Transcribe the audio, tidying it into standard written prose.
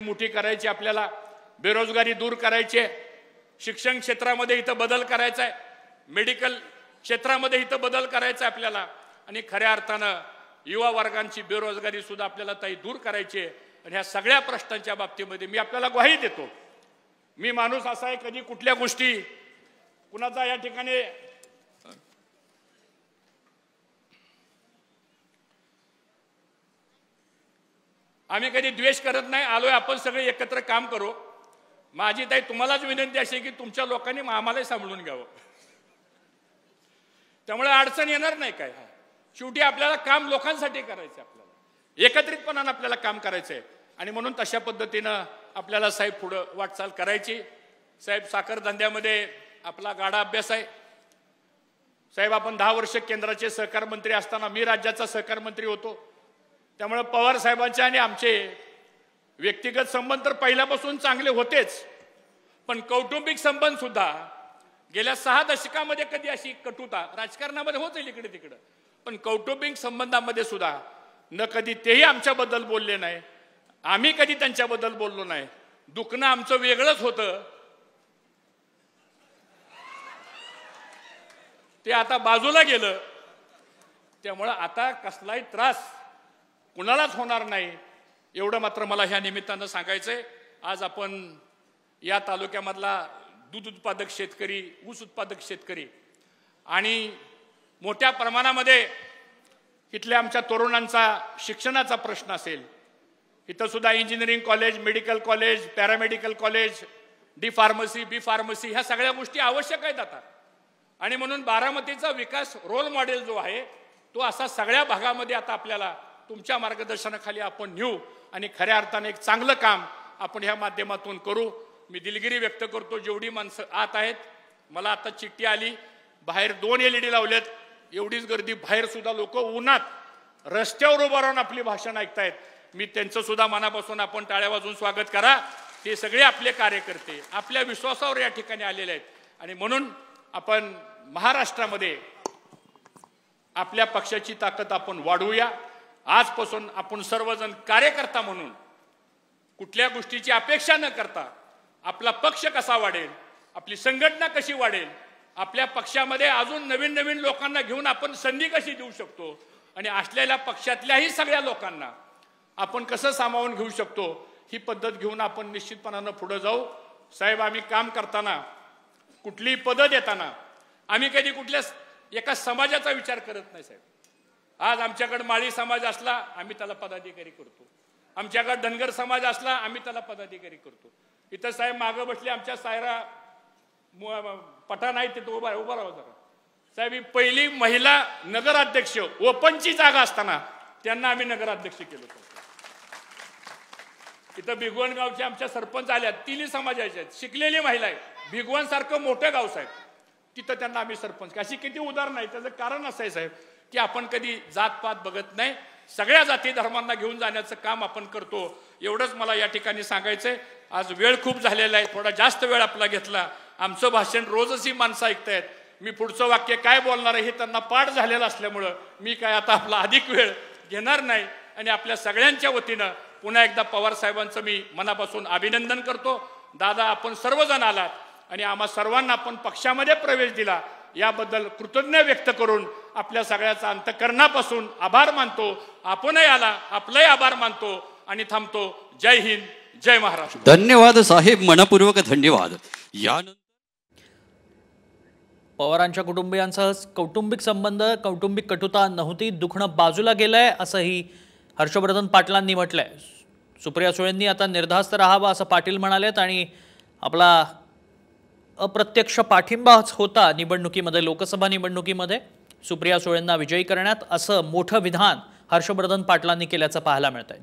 मोठी करायची आपल्याला, बेरोजगारी दूर करायची आहे, शिक्षण क्षेत्रामध्ये इथं बदल करायचा आहे, मेडिकल क्षेत्रामध्ये इथं बदल करायचा आहे आपल्याला, आणि खऱ्या अर्थानं युवा वर्गांची बेरोजगारी सुद्धा आपल्याला ताई दूर करायची आहे. आणि ह्या सगळ्या प्रश्नांच्या बाबतीमध्ये मी आपल्याला ग्वाही देतो. मी माणूस असा आहे, कधी कुठल्या गोष्टी कुणाचा या ठिकाणी आम्ही कधी द्वेष करत नाही. आलोय आपण सगळे एकत्र काम करू. माझी ताई तुम्हालाच विनंती अशी की तुमच्या लोकांनी आम्हालाही सांभाळून घ्यावं. त्यामुळे अडचण येणार नाही. काय शेवटी आपल्याला काम लोकांसाठी करायचं, आपल्याला एकत्रितपणानं आपल्याला काम करायचंय. आणि म्हणून तशा पद्धतीनं आपल्याला साहेब पुढं वाटचाल करायची. साहेब साखर धंद्यामध्ये आपला गाडा अभ्यास आहे. साहेब आपण 10 वर्ष केंद्राचे सहकार मंत्री असताना मी राज्याचा सहकार मंत्री होतो. त्यामुळे पवार साहेबांचे आणि आमचे व्यक्तिगत संबंध तर पहिल्यापासून चांगले होतेच, पण कौटुंबिक संबंध सुद्धा गेल्या 6 दशकामध्ये कधी अशी कटुता राजकारणामध्ये होत इकडे तिकडे, पण कौटुंबिक संबंधामध्ये सुद्धा न कधी तेही आमच्याबद्दल बोलले नाही, आम्ही कधी त्यांच्याबद्दल बोललो नाही. दुखणं आमचं वेगळंच होतं, ते आता बाजूला गेलं. त्यामुळे आता कसलाही त्रास कुणालाच होणार नाही, एवढं मात्र मला ह्या निमित्तानं सांगायचंय. आज आपण या तालुक्यामधला दूध उत्पादक शेतकरी, ऊस उत्पादक शेतकरी आणि मोठ्या प्रमाणामध्ये इथल्या आमच्या तरुणांचा शिक्षणाचा प्रश्न असेल, इथं सुद्धा engineering college, medical college, paramedical college, D pharmacy, B pharmacy ह्या सगळ्या गोष्टी आवश्यक आहेत आता. आणि म्हणून बारामतीचा विकास रोल मॉडेल जो आहे तो असा सगळ्या भागामध्ये आता आपल्याला तुमच्या मार्गदर्शनाखाली आपण नेऊ आणि खऱ्या अर्थाने एक चांगलं काम आपण ह्या माध्यमातून करू. मी दिलगिरी व्यक्त करतो, जेवढी माणसं आत आहेत. मला आता चिठ्ठी आली, बाहेर 2 LED लावलेत, एवढीच गर्दी, बाहेर सुद्धा लोक उन्हात रस्त्यावर उभं राहून आपली भाषण ऐकतायत. मी त्यांचं सुद्धा मनापासून आपण टाळ्या वाजवून स्वागत करा. ते सगळे आपले कार्यकर्ते आपल्या विश्वासावर या ठिकाणी आलेले आहेत. आणि म्हणून आपण महाराष्ट्रामध्ये आपल्या पक्षाची ताकद आपण वाढवूया. आजपासून आपण सर्वजण कार्यकर्ता म्हणून कुठल्या गोष्टीची अपेक्षा न करता आपला पक्ष कसा वाढेल, आपली संघटना कशी वाढेल, आपल्या पक्षामध्ये अजून नवीन नवीन लोकांना घेऊन आपण संधी कशी देऊ शकतो आणि असलेल्या पक्षातल्याही सगळ्या लोकांना आपण कसं सामावून घेऊ शकतो, ही पद्धत घेऊन आपण निश्चितपणानं पुढे जाऊ. साहेब, आम्ही काम करताना कुठलीही पद्धत येताना आम्ही कधी कुठल्या एका समाजाचा विचार करत नाही. साहेब, आज आमच्याकडे माळी समाज असला आम्ही त्याला पदाधिकारी करतो, आमच्याकडे धनगर समाज असला आम्ही त्याला पदाधिकारी करतो. इथं साहेब मागं बसले आमच्या सायरा पठाण आहे, तिथं उभा राहा जरा. साहेब, ही पहिली महिला नगराध्यक्ष ओपनची जागा असताना त्यांना आम्ही नगराध्यक्ष केलं होतं. इथं भिगवण गावचे आमच्या सरपंच आल्या, 3 समाजाच्या आहेत, शिकलेली महिला आहे, भिगवण सारखं मोठं गाव साहेब, तिथं त्यांना आम्ही सरपंच. अशी किती उदाहरणं आहे. त्याचं कारण असं आहे साहेब की आपण कधी जातपात बघत नाही, सगळ्या जाती धर्मांना घेऊन जाण्याचं काम आपण करतो. एवढंच मला या ठिकाणी सांगायचंय. आज वेळ खूप झालेला आहे, थोडा जास्त वेळ आपला घेतला. आमचं भाषण रोजच ही माणसं ऐकतायत. मी पुढचं वाक्य काय बोलणार आहे हे त्यांना पाठ झालेलं असल्यामुळं मी काय आता आपला अधिक वेळ घेणार नाही. आणि आपल्या सगळ्यांच्या वतीनं पुन्हा एकदा पवार साहेबांचं मी मनापासून अभिनंदन करतो. दादा, आपण सर्वजण आलात आणि आम्हा सर्वांना आपण पक्षामध्ये प्रवेश दिला, याबद्दल कृतज्ञ व्यक्त करून आपल्या सगळ्याचा अंतःकरणापासून आभार मानतो. आपणही आला, आपलाही आभार मानतो आणि थांबतो. जय हिंद, जय महाराष्ट्र. धन्यवाद साहेब, मनपूर्वक धन्यवाद. यानंतर पवारांच्या कुटुंबियांसह कौटुंबिक संबंध, कौटुंबिक कटुता नव्हती, दुखणं बाजूला गेलंय असंही हर्षवर्धन पाटलांनी म्हटलंय. सुप्रिया सुळेंनी आता निर्धास्त राहावं असं पाटील म्हणालेत आणि आपला अप्रत्यक्ष पाठिंबाच होता निवडणुकीमध्ये, लोकसभा निवडणुकीमध्ये सुप्रिया सुळेंना विजयी करण्यात, असं मोठं विधान हर्षवर्धन पाटलांनी केल्याचं पाहायला मिळतंय.